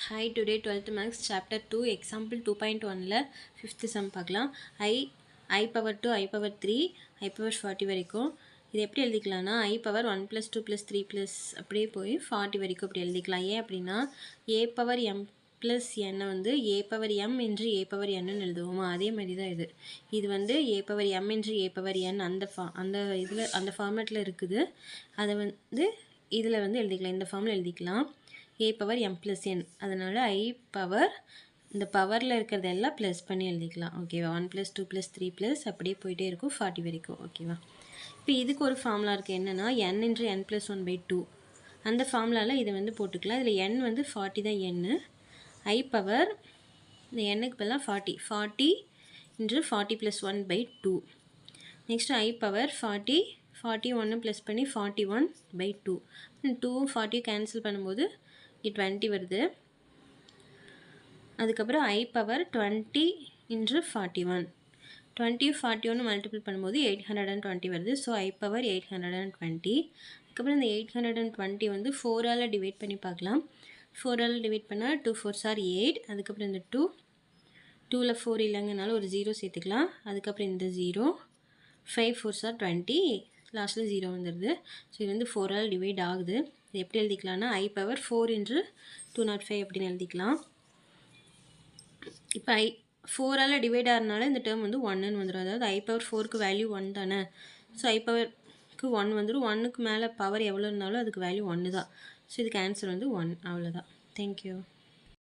Hi, today 12th Maths Chapter 2 Example 2.1 5th sum பார்க்கலாம். I power 2 I power 3 I power 40 வரைக்கும் இது எப்படி எழுதிக்கலாம்னா I power 1 plus 2 plus 3 plus அப்படியே போய் 40 வரைக்கும் அப்படி எழுதிக்கலாம். ஏன் அப்படின்னா a power m plus n வந்து a power m என்று a power n எழுதுவோமா, அதே மாதிரி தான் இது வந்து a power m என்று a power n அந்த ஃபார்மேட்டில் இருக்குது. அதை வந்து இதில் வந்து எழுதிக்கலாம், இந்த ஃபார்மில் எழுதிக்கலாம். a power m plus n, அதனால் I power இந்த பவரில் இருக்கிறது எல்லாம் ப்ளஸ் பண்ணி எழுதிக்கலாம். ஓகேவா, 1 + 2 + 3 ப்ளஸ் அப்படியே போயிட்டே இருக்கும் 40 வரைக்கும். ஓகேவா, இப்போ இதுக்கு ஒரு ஃபார்முலா இருக்குது. என்னென்னா n × n+1/2 அந்த ஃபார்முலாவில் இதை வந்து போட்டுக்கலாம். இதில் n வந்து 40 தான் n. I பவர் இந்த n-க்கு பதிலாக 40 × 40 + 1/2. நெக்ஸ்ட்டு I பவர் 40 41 ப்ளஸ் பண்ணி 41/2. 2 40 கேன்சல் பண்ணும்போது 20 வருது. அதுக்கப்புறம் I பவர் 20 × 41 20 41 மல்டிபிள் பண்ணும்போது 820 வருது. So I power 820. அதுக்கப்புறம் இந்த 820 வந்து 4ஆல் டிவைட் பண்ணி பார்க்கலாம். 4ஆல் டிவைட் பண்ணால் 2 4s are 8. அதுக்கப்புறம் இந்த 2ல் 4 இல்லைங்கனால ஒரு 0 சேர்த்துக்கலாம். அதுக்கப்புறம் இந்த 0 5 4s are 20, லாஸ்ட்டில் 0 வந்துடுது. ஸோ இது வந்து 4ஆல் டிவைட் ஆகுது. இது எப்படி எழுதிக்கலாம்னா I பவர் 4 × 205 அப்படின்னு எழுதிக்கலாம். இப்போ 4ஆல் டிவைட் ஆகிறதுனால இந்த டேர்ம் வந்து 1ன்னு வந்துடும். அதாவது I பவர் 4க்கு வேல்யூ 1 தானே. ஸோ I பவருக்கு 1 வந்துடும். 1க்கு மேலே பவர் எவ்வளோ இருந்தாலும் அதுக்கு வேல்யூ 1 தான். ஸோ இதுக்கு ஆன்சர் வந்து 1. அவ்வளோதான். தேங்க்யூ.